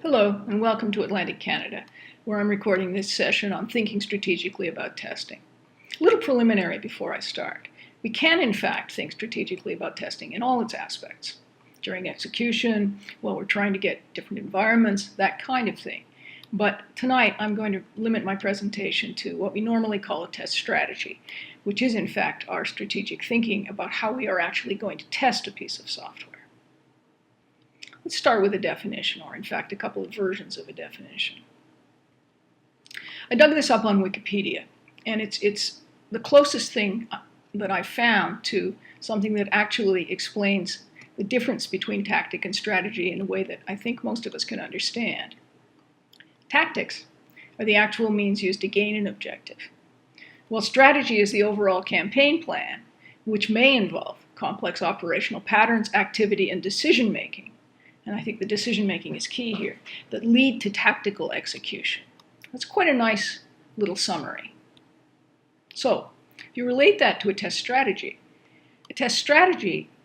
Hello, and welcome to Atlantic Canada, where I'm recording this session on thinking strategically about testing. A little preliminary before I start. We can, in fact, think strategically about testing in all its aspects. During execution, while we're trying to get different environments, that kind of thing. But tonight, I'm going to limit my presentation to what we normally call a test strategy, which is, in fact, our strategic thinking about how we are actually going to test a piece of software. Let's start with a definition, or in fact, a couple of versions of a definition. I dug this up on Wikipedia, and it's the closest thing that I found to something that actually explains the difference between tactic and strategy in a way that I think most of us can understand. Tactics are the actual means used to gain an objective, while strategy is the overall campaign plan, which may involve complex operational patterns, activity, and decision-making. And I think the decision-making is key here, that lead to tactical execution. That's quite a nice little summary. So, if you relate that to a test strategy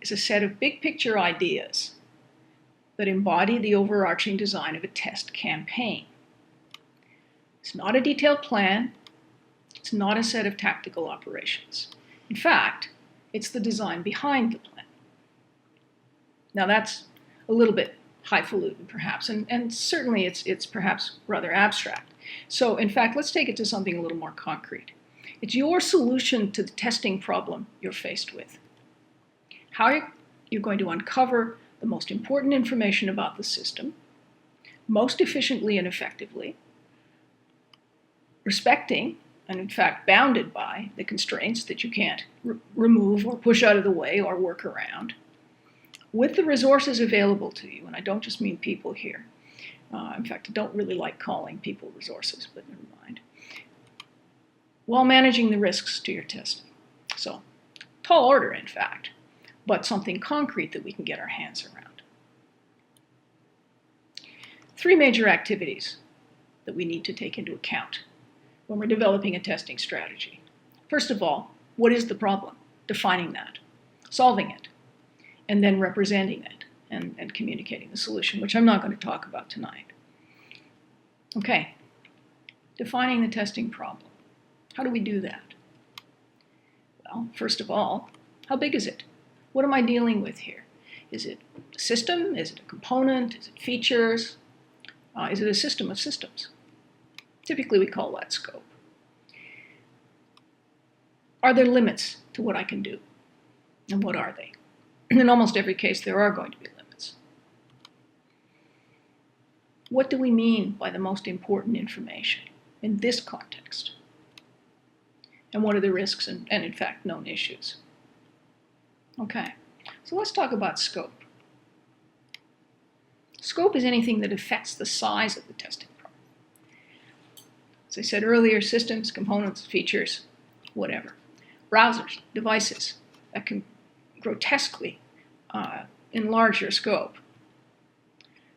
is a set of big-picture ideas that embody the overarching design of a test campaign. It's not a detailed plan. It's not a set of tactical operations. In fact, it's the design behind the plan. Now that's a little bit highfalutin, perhaps, and certainly it's perhaps rather abstract. So, in fact, let's take it to something a little more concrete. It's your solution to the testing problem you're faced with. How you're going to uncover the most important information about the system, most efficiently and effectively, respecting, and in fact bounded by, the constraints that you can't remove or push out of the way or work around, with the resources available to you, and I don't just mean people here. In fact, I don't really like calling people resources, but never mind. While managing the risks to your testing. So, tall order, in fact, but something concrete that we can get our hands around. Three major activities that we need to take into account when we're developing a testing strategy. First of all, what is the problem? Defining that, solving it, and then representing it and communicating the solution, which I'm not going to talk about tonight. Okay, defining the testing problem. How do we do that? Well, first of all, how big is it? What am I dealing with here? Is it a system? Is it a component? Is it features? Is it a system of systems? Typically, we call that scope. Are there limits to what I can do? And what are they? In almost every case, there are going to be limits. What do we mean by the most important information in this context? And what are the risks and in fact, known issues? Okay, so let's talk about scope. Scope is anything that affects the size of the testing problem. As I said earlier, systems, components, features, whatever. Browsers, devices that can grotesquely enlarge your scope.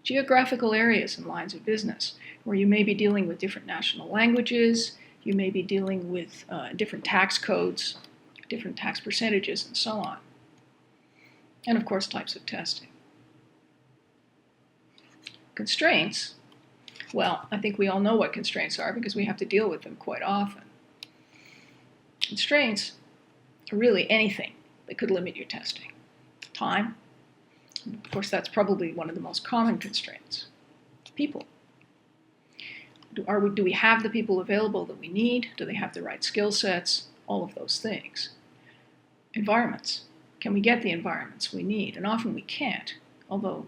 Geographical areas and lines of business, where you may be dealing with different national languages, you may be dealing with different tax codes, different tax percentages, and so on. And of course, types of testing. Constraints, well, I think we all know what constraints are because we have to deal with them quite often. Constraints are really anything that could limit your testing. Time, and of course that's probably one of the most common constraints. People. Do we have the people available that we need? Do they have the right skill sets? All of those things. Environments. Can we get the environments we need? And often we can't, although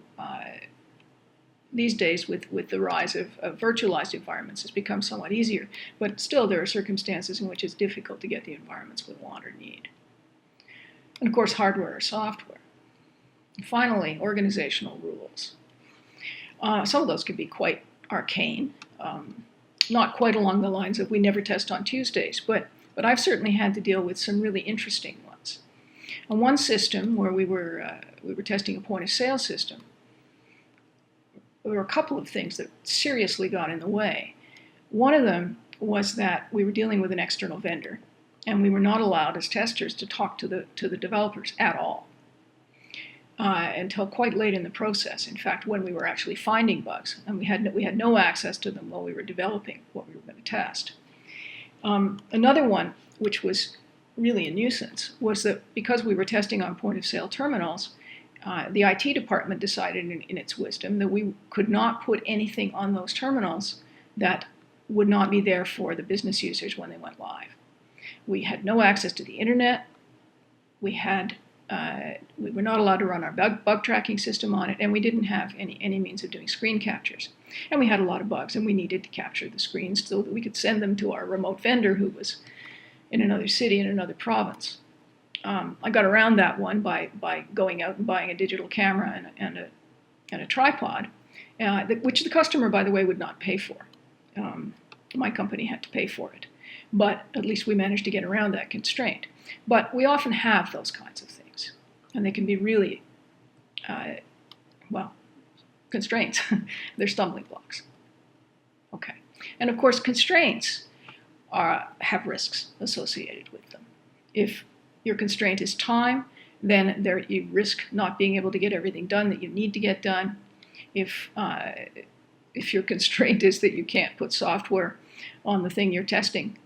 these days with the rise of virtualized environments it's become somewhat easier, but still there are circumstances in which it's difficult to get the environments we want or need. And of course, hardware or software. And finally, organizational rules. Some of those can be quite arcane, not quite along the lines of we never test on Tuesdays, but I've certainly had to deal with some really interesting ones. On one system where we were testing a point-of-sale system, there were a couple of things that seriously got in the way. One of them was that we were dealing with an external vendor, and we were not allowed as testers to talk to the developers at all. until quite late in the process. In fact, when we were actually finding bugs, and we had no access to them while we were developing what we were going to test. Another one, which was really a nuisance, was that because we were testing on point-of-sale terminals, the IT department decided in its wisdom that we could not put anything on those terminals that would not be there for the business users when they went live. We had no access to the internet. We were not allowed to run our bug tracking system on it, and we didn't have any means of doing screen captures. And we had a lot of bugs, and we needed to capture the screens so that we could send them to our remote vendor who was in another city, in another province. I got around that one by going out and buying a digital camera and a tripod, which the customer, by the way, would not pay for. My company had to pay for it. But at least we managed to get around that constraint. But we often have those kinds of things, and they can be really, constraints. They're stumbling blocks. Okay. And of course, constraints have risks associated with them. If your constraint is time, then you risk not being able to get everything done that you need to get done. If your constraint is that you can't put software on the thing you're testing,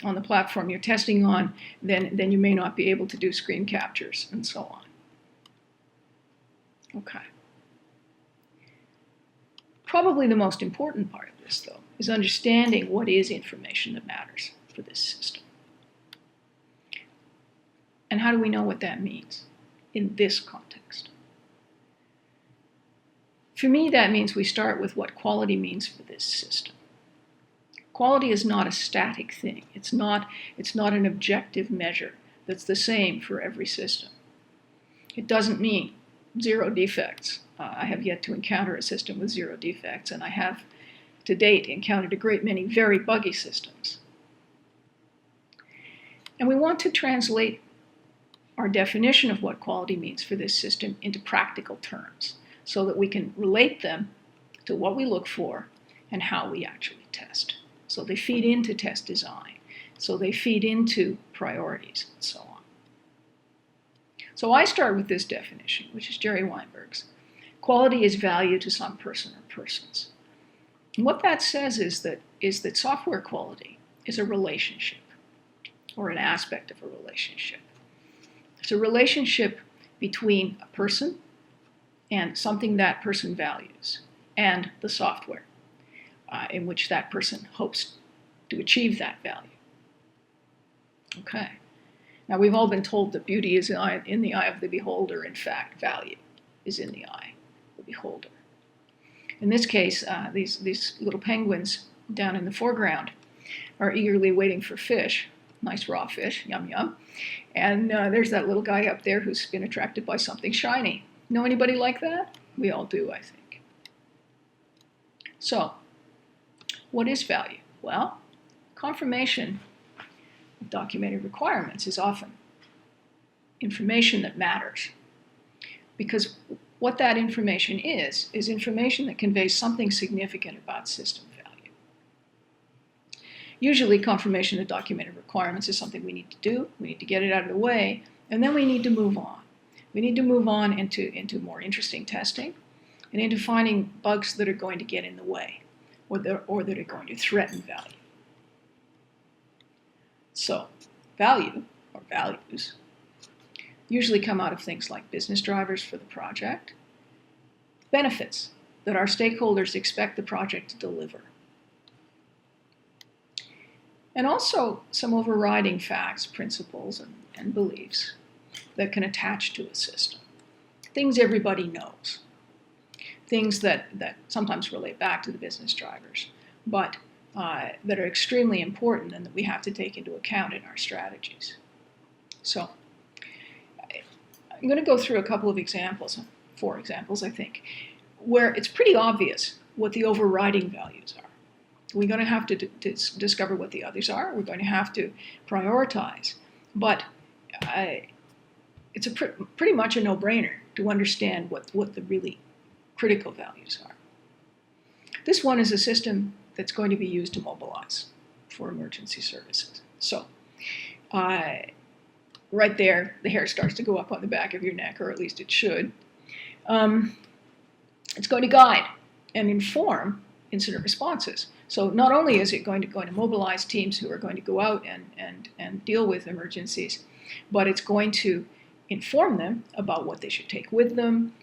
on the platform you're testing on, then you may not be able to do screen captures and so on. Okay. Probably the most important part of this, though, is understanding what is information that matters for this system. And how do we know what that means in this context? For me, that means we start with what quality means for this system. Quality is not a static thing. It's not an objective measure that's the same for every system. It doesn't mean 0 defects. I have yet to encounter a system with 0 defects, and I have to date encountered a great many very buggy systems. And we want to translate our definition of what quality means for this system into practical terms so that we can relate them to what we look for and how we actually test. So they feed into test design. So they feed into priorities and so on. So I start with this definition, which is Jerry Weinberg's. Quality is value to some person or persons. And what that says is that software quality is a relationship or an aspect of a relationship. It's a relationship between a person and something that person values and the software in which that person hopes to achieve that value. Okay. Now, we've all been told that beauty is in the eye of the beholder. In fact, value is in the eye of the beholder. In this case, these little penguins down in the foreground are eagerly waiting for fish, nice raw fish, yum yum. And there's that little guy up there who's been attracted by something shiny. Know anybody like that? We all do, I think. So, what is value? Well, confirmation of documented requirements is often information that matters. Because what that information is information that conveys something significant about system value. Usually, confirmation of documented requirements is something we need to do, we need to get it out of the way, and then we need to move on. We need to move on into more interesting testing and into finding bugs that are going to get in the way or that are going to threaten value. So, value, or values, usually come out of things like business drivers for the project, benefits that our stakeholders expect the project to deliver, and also some overriding facts, principles, and beliefs that can attach to a system. Things everybody knows. Things that sometimes relate back to the business drivers, but that are extremely important and that we have to take into account in our strategies. So I'm going to go through a couple of examples, 4 examples, I think, where it's pretty obvious what the overriding values are. We're going to have to discover what the others are. We're going to have to prioritize. But it's pretty much a no-brainer to understand what the really critical values are. This one is a system that's going to be used to mobilize for emergency services. So right there, the hair starts to go up on the back of your neck, or at least it should. It's going to guide and inform incident responses. So not only is it going to mobilize teams who are going to go out and deal with emergencies, but it's going to inform them about what they should take with them,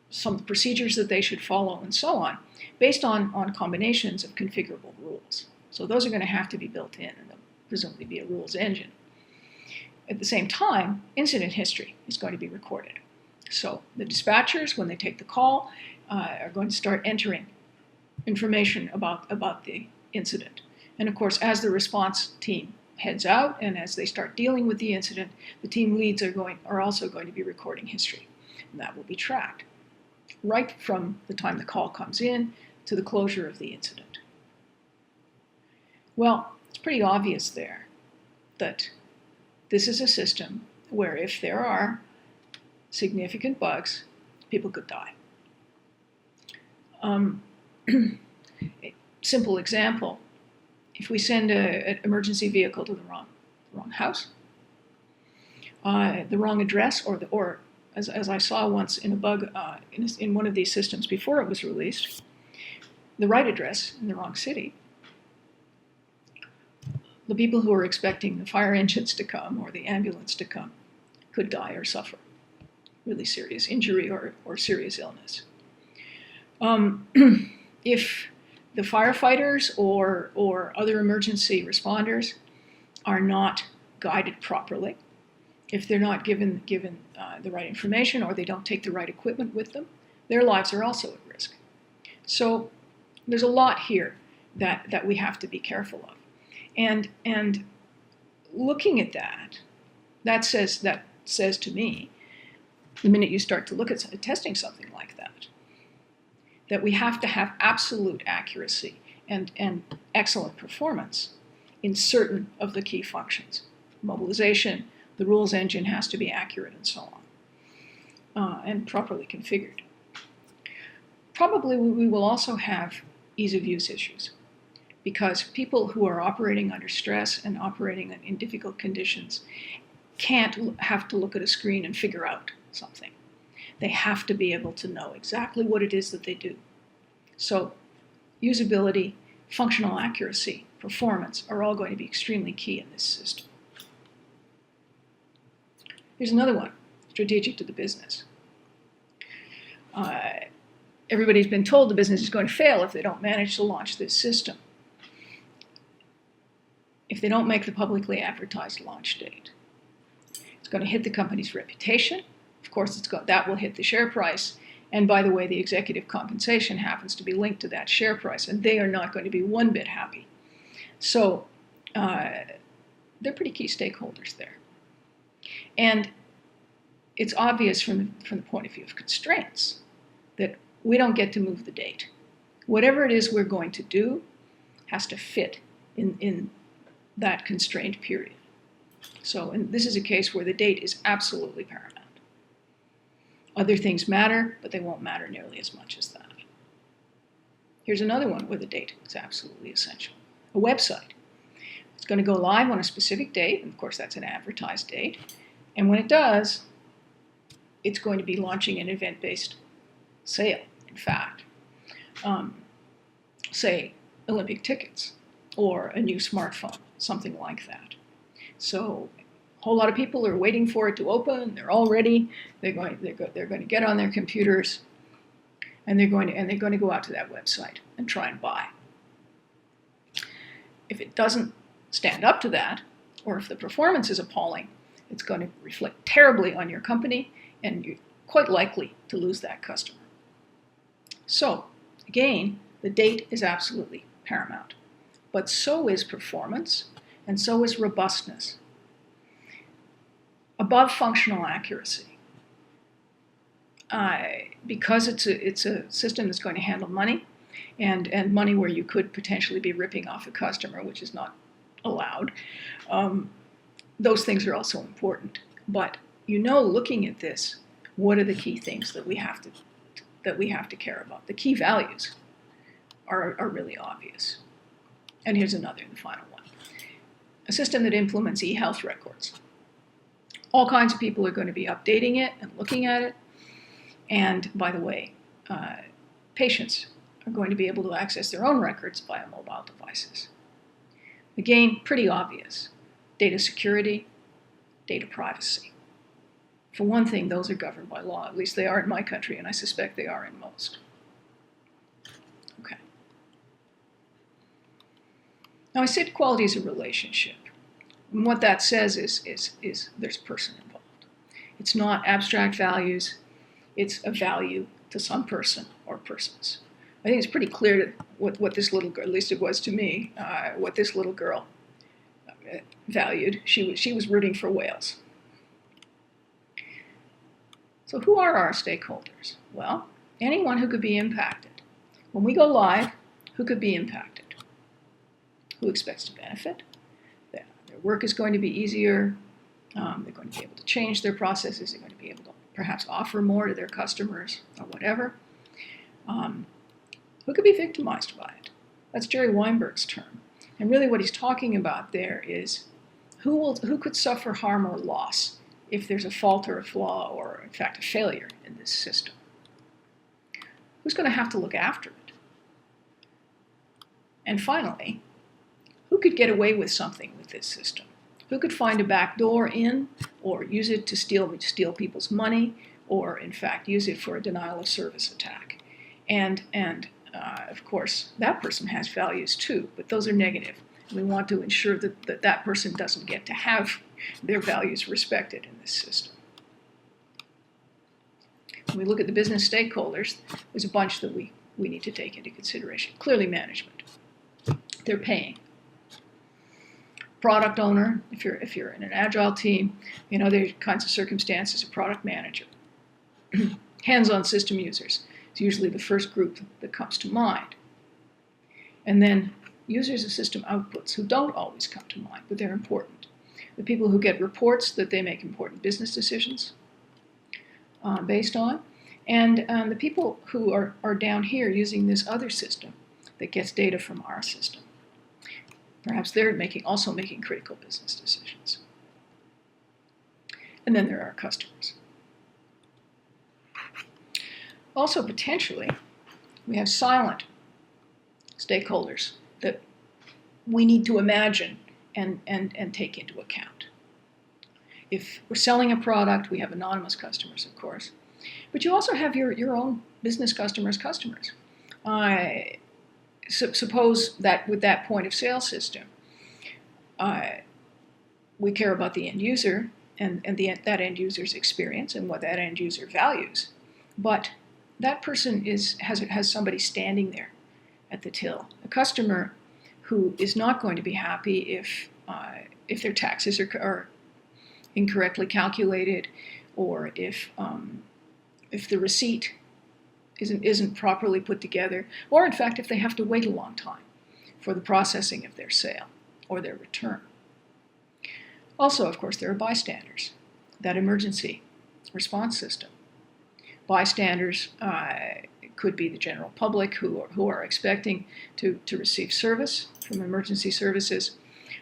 some procedures that they should follow, and so on, based on combinations of configurable rules. So those are going to have to be built in, and there'll presumably be a rules engine. At the same time, incident history is going to be recorded. So the dispatchers, when they take the call, are going to start entering information about the incident. And of course, as the response team heads out and as they start dealing with the incident, the team leads are also going to be recording history. And that will be tracked right from the time the call comes in to the closure of the incident. Well, it's pretty obvious there that this is a system where if there are significant bugs, people could die. Simple example, if we send an emergency vehicle to the wrong house, the wrong address, or as I saw once in a bug in one of these systems before it was released, the right address in the wrong city, the people who are expecting the fire engines to come or the ambulance to come could die or suffer really serious injury or serious illness. If the firefighters or other emergency responders are not guided properly, if they're not given the right information or they don't take the right equipment with them, their lives are also at risk. So there's a lot here that we have to be careful of. And looking at that says to me, the minute you start to look at testing something like that we have to have absolute accuracy and excellent performance in certain of the key functions. Mobilization, the rules engine has to be accurate and so on, and properly configured. Probably we will also have ease of use issues, because people who are operating under stress and operating in difficult conditions can't have to look at a screen and figure out something. They have to be able to know exactly what it is that they do. So usability, functional accuracy, performance are all going to be extremely key in this system. Here's another one, strategic to the business. Everybody's been told the business is going to fail if they don't manage to launch this system, if they don't make the publicly advertised launch date. It's going to hit the company's reputation. Of course, that will hit the share price. And by the way, the executive compensation happens to be linked to that share price, and they are not going to be one bit happy. So they're pretty key stakeholders there. And it's obvious from the point of view of constraints that we don't get to move the date. Whatever it is we're going to do has to fit in that constrained period. So, and this is a case where the date is absolutely paramount. Other things matter, but they won't matter nearly as much as that. Here's another one where the date is absolutely essential. A website. It's going to go live on a specific date, and of course that's an advertised date. And when it does, it's going to be launching an event-based sale, in fact. Say, Olympic tickets, or a new smartphone, something like that. So a whole lot of people are waiting for it to open. They're all ready. They're going to get on their computers, and they're going to go out to that website and try and buy. If it doesn't stand up to that, or if the performance is appalling, it's going to reflect terribly on your company, and you're quite likely to lose that customer. So again, the date is absolutely paramount, but so is performance, and so is robustness. Above functional accuracy, because it's a system that's going to handle money, and money where you could potentially be ripping off a customer, which is not allowed. Those things are also important. But looking at this, what are the key things that we have to care about? The key values are really obvious. And here's another, the final one. A system that implements e-health records. All kinds of people are going to be updating it and looking at it. And by the way, patients are going to be able to access their own records via mobile devices. Again, pretty obvious. Data security, data privacy. For one thing, those are governed by law. At least they are in my country, and I suspect they are in most. Okay. Now, I said quality is a relationship. And what that says is there's person involved. It's not abstract values. It's a value to some person or persons. I think it's pretty clear what this little girl, at least it was to me, what this little girl valued. She was rooting for whales. So who are our stakeholders? Well, anyone who could be impacted. When we go live, who could be impacted? Who expects to benefit? Their work is going to be easier. They're going to be able to change their processes. They're going to be able to perhaps offer more to their customers or whatever. Who could be victimized by it? That's Jerry Weinberg's term. And really what he's talking about there is who could suffer harm or loss if there's a fault or a flaw or, in fact, a failure in this system. Who's going to have to look after it? And finally, who could get away with something with this system? Who could find a back door in or use it to steal people's money or, in fact, use it for a denial of service attack? And of course, that person has values too, but those are negative. We want to ensure that that person doesn't get to have their values respected in this system. When we look at the business stakeholders, there's a bunch that we need to take into consideration. Clearly, management. They're paying. Product owner, if you're in an agile team, there are kinds of circumstances, a product manager. Hands-on system users. It's usually the first group that comes to mind. And then users of system outputs who don't always come to mind, but they're important. The people who get reports that they make important business decisions based on, and the people who are down here using this other system that gets data from our system. Perhaps they're also making critical business decisions. And then there are customers. Also, potentially, we have silent stakeholders that we need to imagine and take into account. If we're selling a product, we have anonymous customers, of course. But you also have your own business customers' customers. Suppose that with that point of sale system, we care about the end user and that end user's experience and what that end user values. But that person has somebody standing there at the till, a customer who is not going to be happy if their taxes are incorrectly calculated, or if the receipt isn't properly put together, or in fact if they have to wait a long time for the processing of their sale or their return. Also, of course, there are bystanders, that emergency response system. Bystanders could be the general public who are expecting to receive service from emergency services,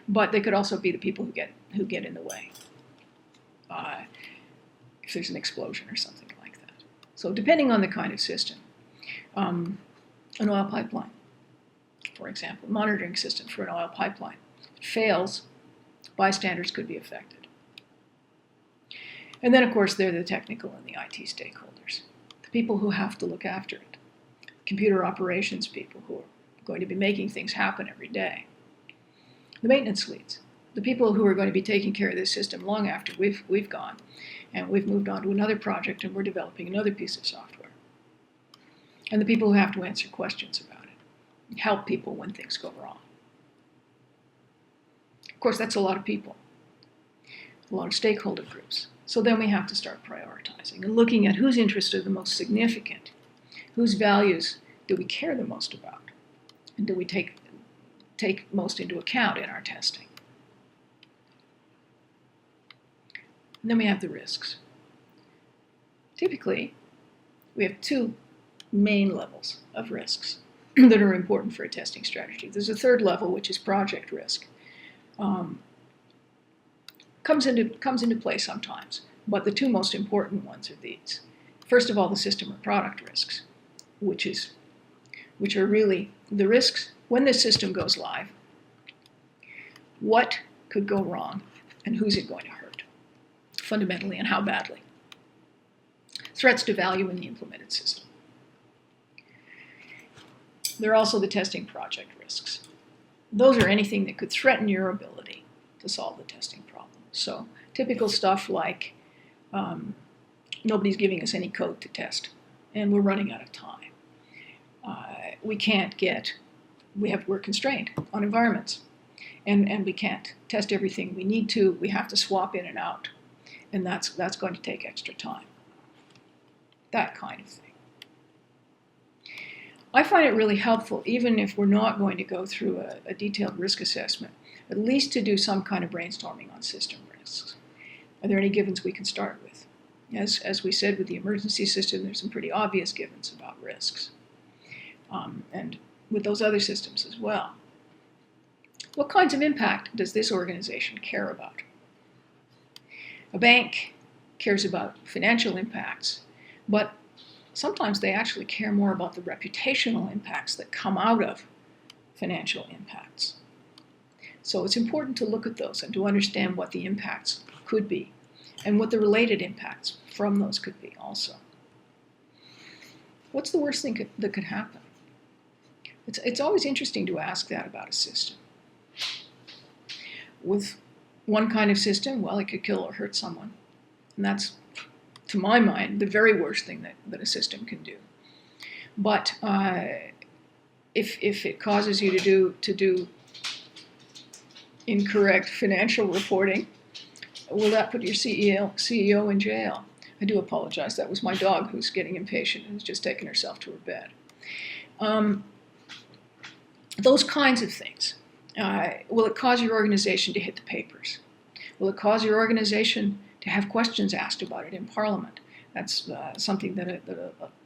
but they could also be the people who get in the way if there's an explosion or something like that. So depending on the kind of system, an oil pipeline, for example, monitoring system for an oil pipeline fails, bystanders could be affected. And then, of course, there are the technical and the IT stakeholders, the people who have to look after it, computer operations people who are going to be making things happen every day, the maintenance leads, the people who are going to be taking care of this system long after we've gone and we've moved on to another project and we're developing another piece of software, and the people who have to answer questions about it and help people when things go wrong. Of course, that's a lot of people, a lot of stakeholder groups. So then we have to start prioritizing and looking at whose interests are the most significant, whose values do we care the most about, and do we take most into account in our testing. And then we have the risks. Typically, we have two main levels of risks that are important for a testing strategy. There's a third level, which is project risk. Comes into play sometimes, but the two most important ones are these. First of all, the system or product risks, which are really the risks when the system goes live. What could go wrong, and who's it going to hurt, fundamentally, and how badly? Threats to value in the implemented system. There are also the testing project risks. Those are anything that could threaten your ability to solve the testing problem. So typical stuff like nobody's giving us any code to test, and we're running out of time. We're constrained on environments, and we can't test everything we need to. We have to swap in and out, and that's going to take extra time. That kind of thing. I find it really helpful, even if we're not going to go through a detailed risk assessment, at least to do some kind of brainstorming on system risks. Are there any givens we can start with? As we said with the emergency system, there's some pretty obvious givens about risks. And with those other systems as well. What kinds of impact does this organization care about? A bank cares about financial impacts, but sometimes they actually care more about the reputational impacts that come out of financial impacts. So it's important to look at those and to understand what the impacts could be and what the related impacts from those could be also. What's the worst thing that could happen? It's always interesting to ask that about a system. With one kind of system, well, it could kill or hurt someone. And that's, to my mind, the very worst thing that a system can do. But if it causes you to do incorrect financial reporting, will that put your CEO in jail? I do apologize. That was my dog who's getting impatient and has just taken herself to her bed. Those kinds of things. Will it cause your organization to hit the papers? Will it cause your organization to have questions asked about it in Parliament? That's something that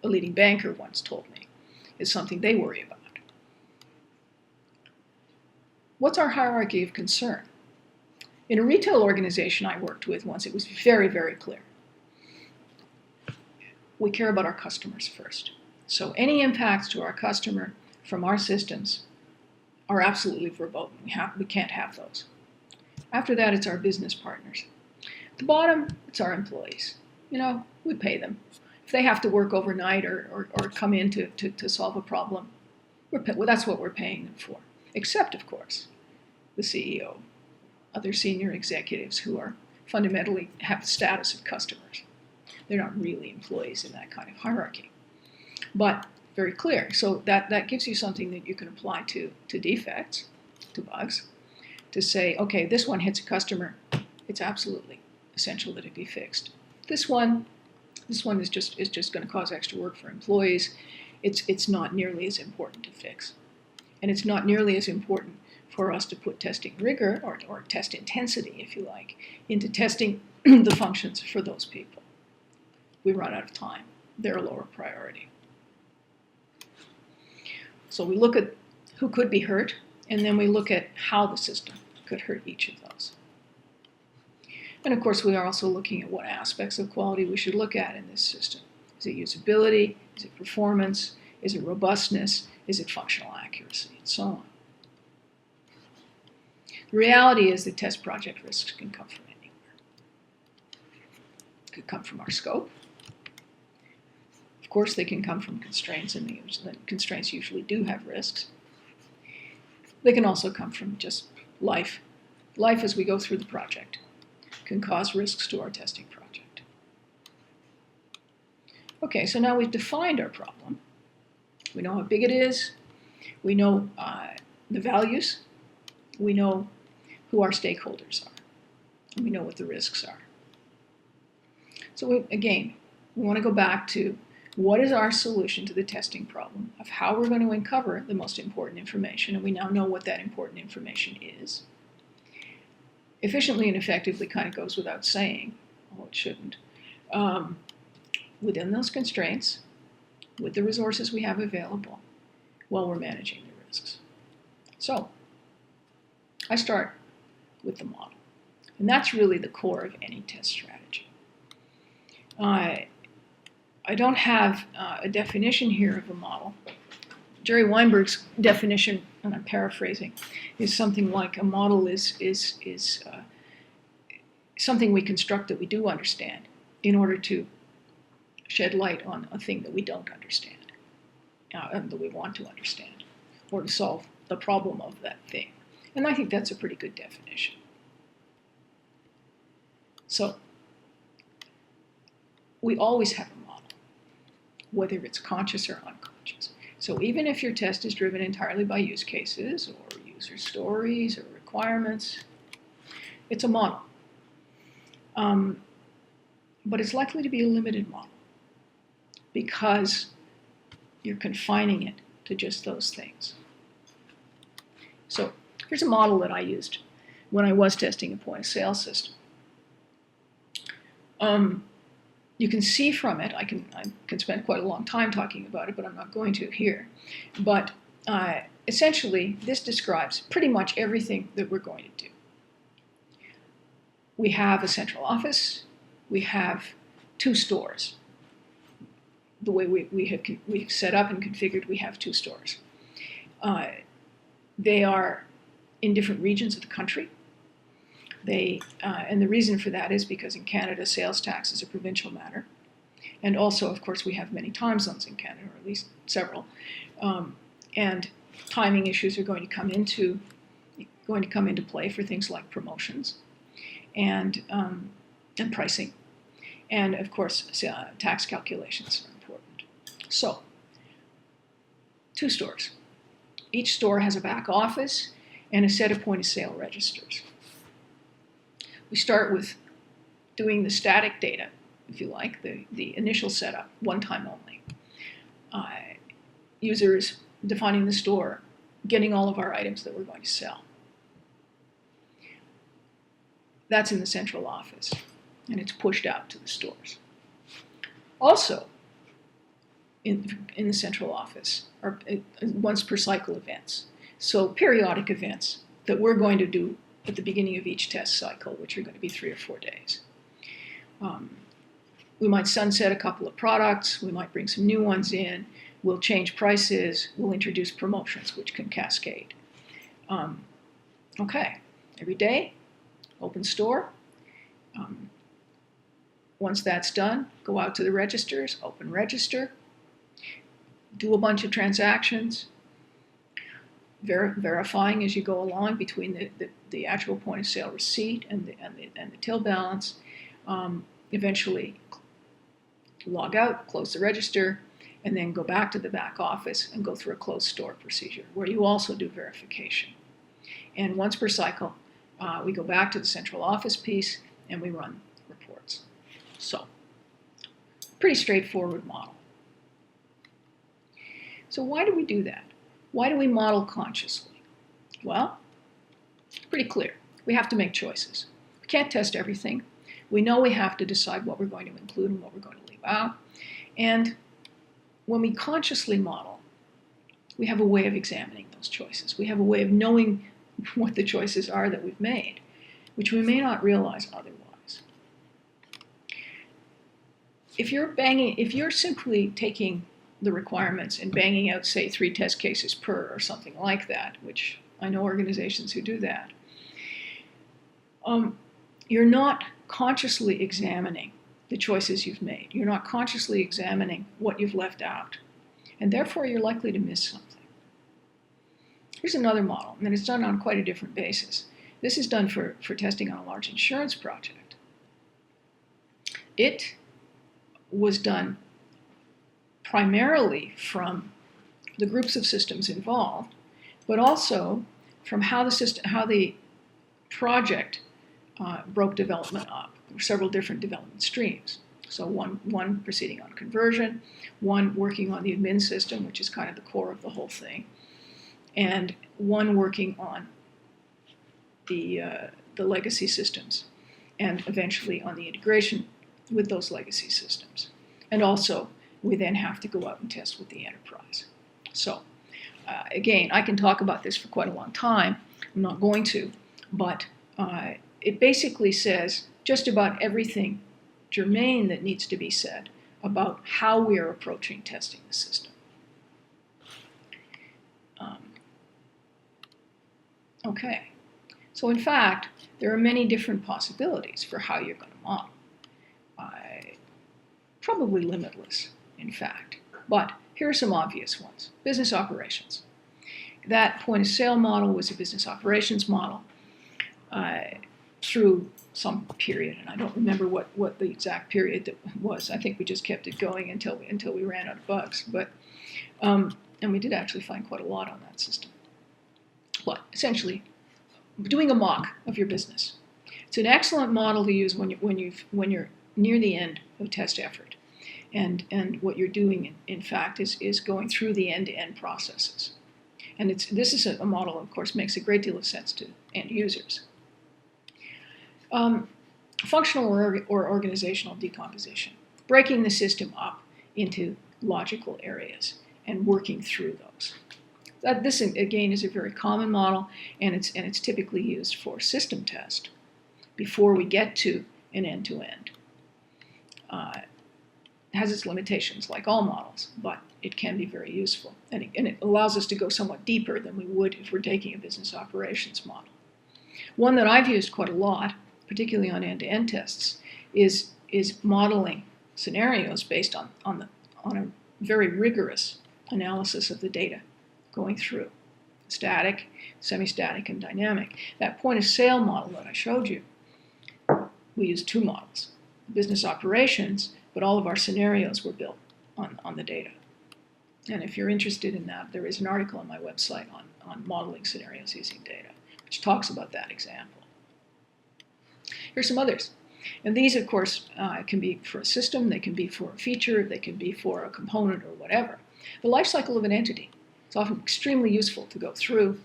a leading banker once told me is something they worry about. What's our hierarchy of concern? In a retail organization I worked with once, it was very, very clear. We care about our customers first. So any impacts to our customer from our systems are absolutely verboten. We can't have those. After that, it's our business partners. At the bottom, it's our employees. We pay them. If they have to work overnight or come in to solve a problem, that's what we're paying them for. Except, of course, the CEO, other senior executives who are fundamentally have the status of customers. They're not really employees in that kind of hierarchy. But very clear. So that gives you something that you can apply to defects, to bugs, to say, okay, this one hits a customer. It's absolutely essential that it be fixed. This one is just going to cause extra work for employees. It's not nearly as important to fix, and it's not nearly as important for us to put testing rigor or test intensity, if you like, into testing the functions for those people. We run out of time. They're a lower priority. So we look at who could be hurt, and then we look at how the system could hurt each of those. And of course, we are also looking at what aspects of quality we should look at in this system. Is it usability? Is it performance? Is it robustness? Is it functional accuracy? And so on. The reality is that test project risks can come from anywhere. It could come from our scope. Of course, they can come from constraints, and the constraints usually do have risks. They can also come from just life. Life as we go through the project can cause risks to our testing project. Okay, so now we've defined our problem. We know how big it is. We know the values. We know who our stakeholders are. And we know what the risks are. So we want to go back to what is our solution to the testing problem of how we're going to uncover the most important information, and we now know what that important information is. Efficiently and effectively kind of goes without saying, although it shouldn't. Within those constraints, with the resources we have available, while we're managing the risks. So, I start with the model. And that's really the core of any test strategy. I don't have a definition here of a model. Jerry Weinberg's definition, and I'm paraphrasing, is something like a model is something we construct that we do understand in order to shed light on a thing that we don't understand, and that we want to understand, or to solve the problem of that thing. And I think that's a pretty good definition. So, we always have a model, whether it's conscious or unconscious. So even if your test is driven entirely by use cases or user stories or requirements, it's a model. But it's likely to be a limited model because you're confining it to just those things. So here's a model that I used when I was testing a point of sale system. You can see from it, I can spend quite a long time talking about it, but I'm not going to here. But essentially, this describes pretty much everything that we're going to do. We have a central office. We have 2 stores. The way we've set up and configured, we have 2 stores. They are in different regions of the country. And the reason for that is because in Canada, sales tax is a provincial matter. And also, of course, we have many time zones in Canada, or at least several. And timing issues are going to come into play for things like promotions and pricing. And of course, tax calculations are important. So, 2 stores. Each store has a back office and a set of point of sale registers. We start with doing the static data, if you like, the initial setup, one time only. Users defining the store, getting all of our items that we're going to sell. That's in the central office, and it's pushed out to the stores. Also, in the central office are once per cycle events. So periodic events that we're going to do at the beginning of each test cycle, which are going to be 3 or 4 days. We might sunset a couple of products, we might bring some new ones in, we'll change prices, we'll introduce promotions, which can cascade. Okay, every day, open store. Once that's done, go out to the registers, open register, do a bunch of transactions, verifying as you go along between the actual point of sale receipt and the till balance. Eventually log out, close the register, and then go back to the back office and go through a closed store procedure where you also do verification. And once per cycle, we go back to the central office piece and we run reports. So, pretty straightforward model. So why do we do that? Why do we model consciously? Well, it's pretty clear. We have to make choices. We can't test everything. We know we have to decide what we're going to include and what we're going to leave out. And when we consciously model, we have a way of examining those choices. We have a way of knowing what the choices are that we've made, which we may not realize otherwise. If you're simply taking the requirements and banging out, say, 3 test cases per or something like that, which I know organizations who do that, you're not consciously examining the choices you've made. You're not consciously examining what you've left out. And therefore, you're likely to miss something. Here's another model, and it's done on quite a different basis. This is done for testing on a large insurance project. It was done primarily from the groups of systems involved, but also from how the project broke development up. There were several different development streams. So one proceeding on conversion, one working on the admin system, which is kind of the core of the whole thing, and one working on the legacy systems, and eventually on the integration with those legacy systems. And also, we then have to go out and test with the enterprise. So, again, I can talk about this for quite a long time. I'm not going to, but it basically says just about everything germane that needs to be said about how we are approaching testing the system. Okay, so in fact, there are many different possibilities for how you're going to model. Probably limitless, in fact. But here are some obvious ones. Business operations. That point of sale model was a business operations model through some period, and I don't remember what the exact period that was. I think we just kept it going until we ran out of bugs. But and we did actually find quite a lot on that system. But essentially, doing a mock of your business. It's an excellent model to use when you're near the end of test effort, and what you're doing in fact is going through the end-to-end processes. And this is a model, of course, makes a great deal of sense to end users. Functional or organizational decomposition, breaking the system up into logical areas and working through those. This again is a very common model, and it's typically used for system test before we get to an end-to-end. It has its limitations, like all models, but it can be very useful, and it allows us to go somewhat deeper than we would if we're taking a business operations model. One that I've used quite a lot, particularly on end-to-end tests, is modeling scenarios based on a very rigorous analysis of the data going through, static, semi-static, and dynamic. That point of sale model that I showed you, we used two models, business operations, but all of our scenarios were built on the data. And if you're interested in that, there is an article on my website on modeling scenarios using data, which talks about that example. Here's some others. And these, of course, can be for a system, they can be for a feature, they can be for a component or whatever. The life cycle of an entity. It's often extremely useful to go through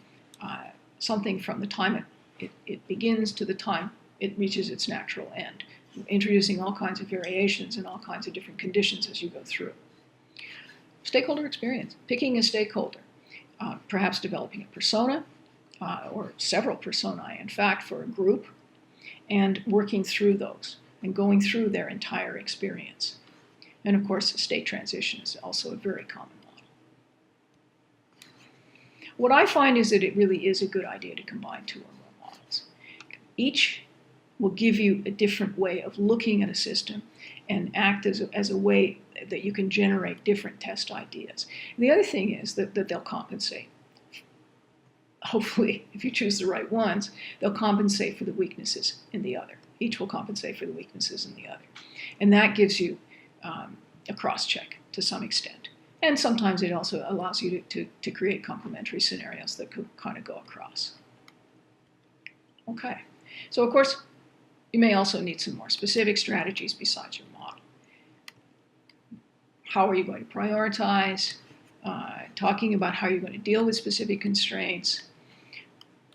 something from the time it begins to the time it reaches its natural end, introducing all kinds of variations and all kinds of different conditions as you go through. Stakeholder experience, picking a stakeholder, perhaps developing a persona or several personae, in fact, for a group, and working through those and going through their entire experience. And of course, state transition is also a very common model. What I find is that it really is a good idea to combine two or more models. Each will give you a different way of looking at a system and act as a way that you can generate different test ideas. And the other thing is that they'll compensate. Hopefully, if you choose the right ones, they'll compensate for the weaknesses in the other. Each will compensate for the weaknesses in the other. And that gives you a cross-check to some extent. And sometimes it also allows you to create complementary scenarios that could kind of go across. Okay, so of course, you may also need some more specific strategies besides your model. How are you going to prioritize? Talking about how you're going to deal with specific constraints,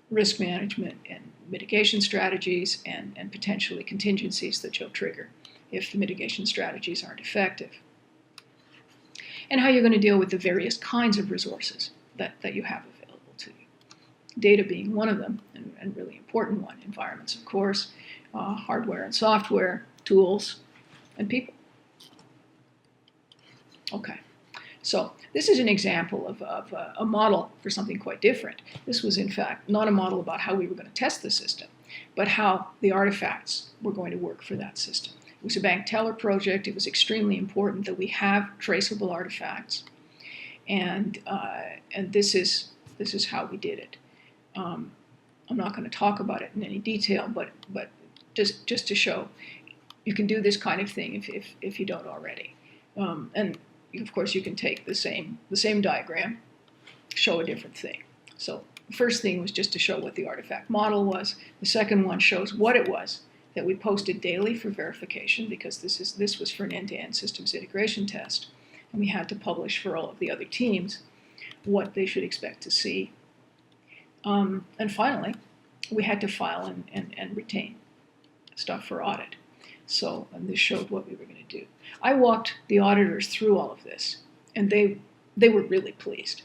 risk management and mitigation strategies, and potentially contingencies that you'll trigger if the mitigation strategies aren't effective. And how you're going to deal with the various kinds of resources that you have available to you. Data being one of them, and really important one. Environments, of course, hardware and software, tools, and people. Okay, so this is an example of a model for something quite different. This was, in fact, not a model about how we were going to test the system, but how the artifacts were going to work for that system. It was a bank teller project. It was extremely important that we have traceable artifacts, and this is how we did it. I'm not going to talk about it in any detail, but just to show you can do this kind of thing if you don't already. And of course, you can take the same diagram, show a different thing. So the first thing was just to show what the artifact model was. The second one shows what it was that we posted daily for verification, because this was for an end-to-end systems integration test, and we had to publish for all of the other teams what they should expect to see. And finally, we had to file and retain stuff for audit. So this showed what we were going to do. I walked the auditors through all of this, and they were really pleased.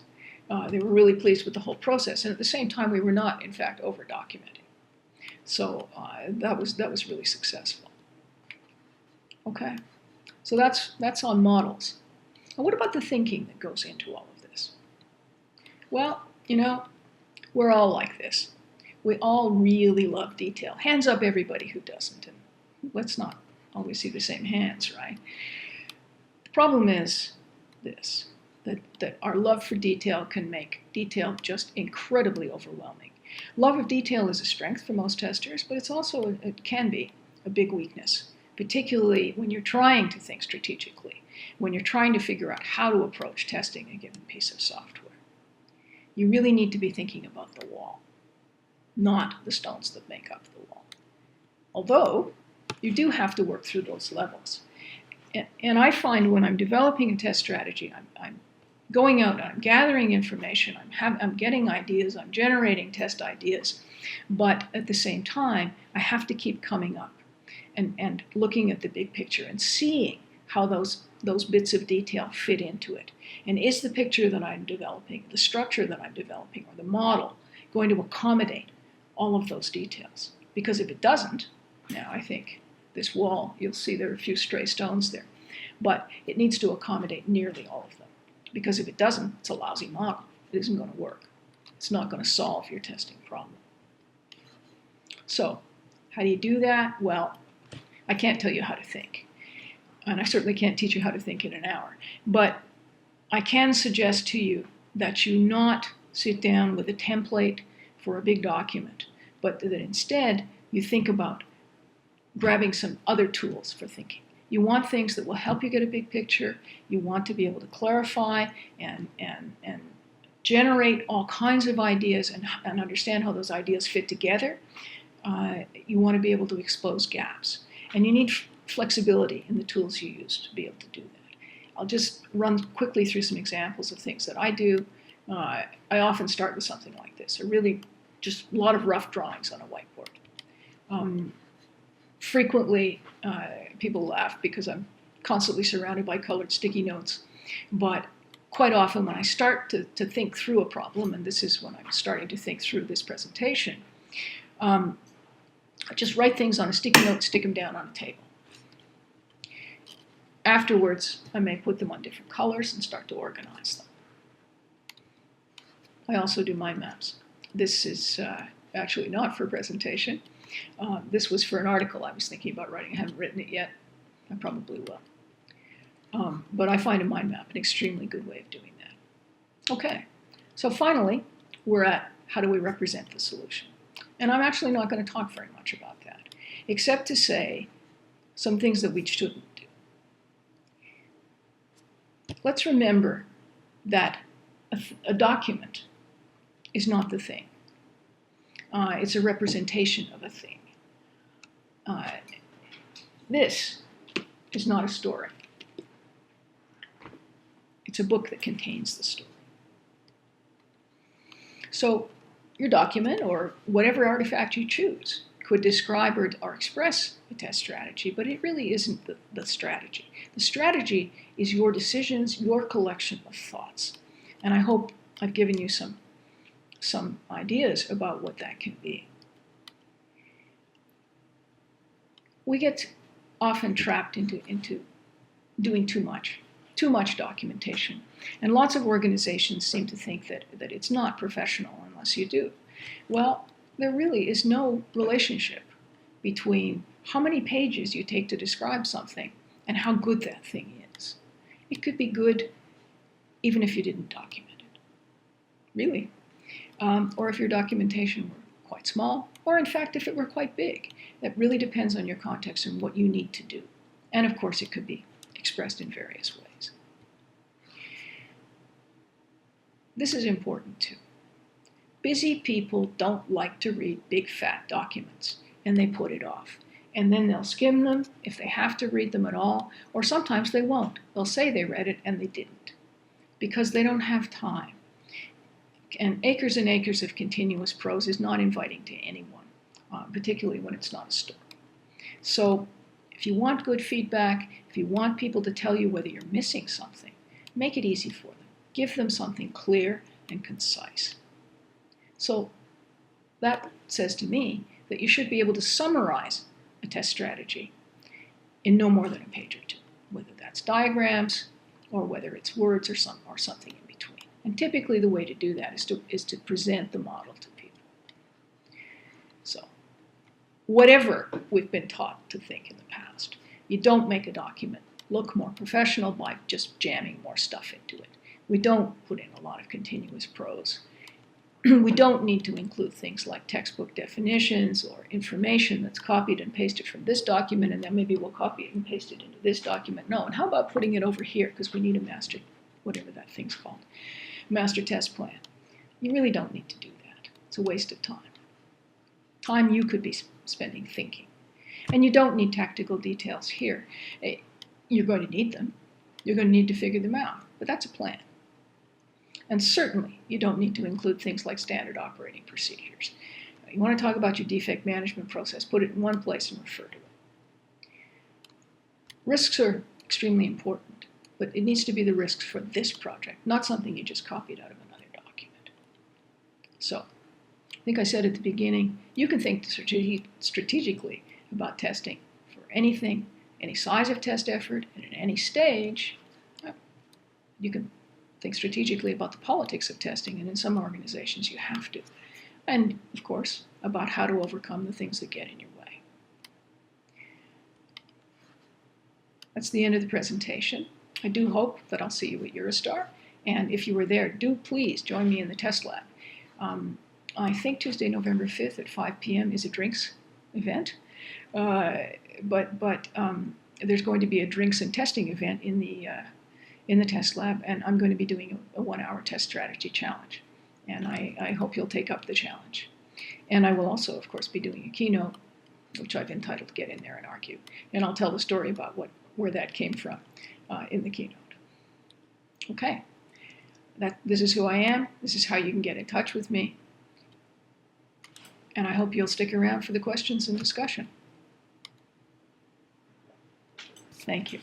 They were really pleased with the whole process, and at the same time, we were not, in fact, over-documenting. So that was really successful. Okay, So that's on models. And what about the thinking that goes into all of this? Well, we're all like this. We all really love detail. Hands up everybody who doesn't. And let's not always see the same hands, right? The problem is this, that our love for detail can make detail just incredibly overwhelming. Love of detail is a strength for most testers, but it can be a big weakness, particularly when you're trying to think strategically, when you're trying to figure out how to approach testing a given piece of software. You really need to be thinking about the wall, not the stones that make up the wall. Although, you do have to work through those levels. And I find when I'm developing a test strategy, I'm going out, I'm gathering information, I'm getting ideas, I'm generating test ideas, but at the same time, I have to keep coming up and looking at the big picture and seeing how those bits of detail fit into it. And is the picture that I'm developing, the structure that I'm developing, or the model going to accommodate all of those details? Because if it doesn't, now I think this wall, you'll see there are a few stray stones there, but it needs to accommodate nearly all of them. Because if it doesn't, it's a lousy model. It isn't going to work. It's not going to solve your testing problem. So, how do you do that? Well, I can't tell you how to think. And I certainly can't teach you how to think in an hour. But I can suggest to you that you not sit down with a template for a big document, but that instead you think about grabbing some other tools for thinking. You want things that will help you get a big picture. You want to be able to clarify and generate all kinds of ideas and understand how those ideas fit together. You want to be able to expose gaps. And you need flexibility in the tools you use to be able to do that. I'll just run quickly through some examples of things that I do. I often start with something like this, just a lot of rough drawings on a whiteboard. Frequently, people laugh because I'm constantly surrounded by colored sticky notes. But quite often when I start to think through a problem, and this is when I'm starting to think through this presentation, I just write things on a sticky note, stick them down on a table. Afterwards, I may put them on different colors and start to organize them. I also do mind maps. This is actually not for presentation. This was for an article I was thinking about writing. I haven't written it yet. I probably will. But I find a mind map an extremely good way of doing that. Okay, so finally, we're at how do we represent the solution? And I'm actually not going to talk very much about that, except to say some things that we shouldn't do. Let's remember that a document is not the thing. It's a representation of a thing. This is not a story. It's a book that contains the story. So your document, or whatever artifact you choose, could describe or express a test strategy, but it really isn't the strategy. The strategy is your decisions, your collection of thoughts. And I hope I've given you some ideas about what that can be. We get often trapped into doing too much documentation. And lots of organizations seem to think that it's not professional unless you do. Well, there really is no relationship between how many pages you take to describe something and how good that thing is. It could be good even if you didn't document it. Really. Or if your documentation were quite small, or in fact if it were quite big. That really depends on your context and what you need to do. And of course it could be expressed in various ways. This is important too. Busy people don't like to read big fat documents, and they put it off. And then they'll skim them if they have to read them at all, or sometimes they won't. They'll say they read it and they didn't, because they don't have time. And acres of continuous prose is not inviting to anyone, particularly when it's not a story. So if you want good feedback, if you want people to tell you whether you're missing something, make it easy for them. Give them something clear and concise. So that says to me that you should be able to summarize a test strategy in no more than a page or two. whether that's diagrams or whether it's words or something in between. And typically the way to do that is to present the model to people. So whatever we've been taught to think in the past, you don't make a document look more professional by just jamming more stuff into it. We don't put in a lot of continuous prose. We don't need to include things like textbook definitions or information that's copied and pasted from this document, and then maybe we'll copy it and paste it into this document. No, and how about putting it over here, because we need a master, whatever that thing's called, master test plan. You really don't need to do that. It's a waste of time. Time you could be spending thinking. And you don't need tactical details here. You're going to need them. You're going to need to figure them out, but that's a plan. And certainly, you don't need to include things like standard operating procedures. You want to talk about your defect management process, put it in one place and refer to it. Risks are extremely important, but it needs to be the risks for this project, not something you just copied out of another document. So, I think I said at the beginning, you can think strategically about testing for anything, any size of test effort, and at any stage. You can think strategically about the politics of testing, and in some organizations you have to. And, of course, about how to overcome the things that get in your way. That's the end of the presentation. I do hope that I'll see you at EuroSTAR, and if you were there, do please join me in the test lab. I think Tuesday, November 5th at 5 p.m. is a drinks event, but there's going to be a drinks and testing event in the test lab, and I'm going to be doing a 1-hour test strategy challenge. And I hope you'll take up the challenge. And I will also, of course, be doing a keynote, which I've entitled Get In There and Argue. And I'll tell the story about where that came from in the keynote. Okay, this is who I am. This is how you can get in touch with me. And I hope you'll stick around for the questions and discussion. Thank you.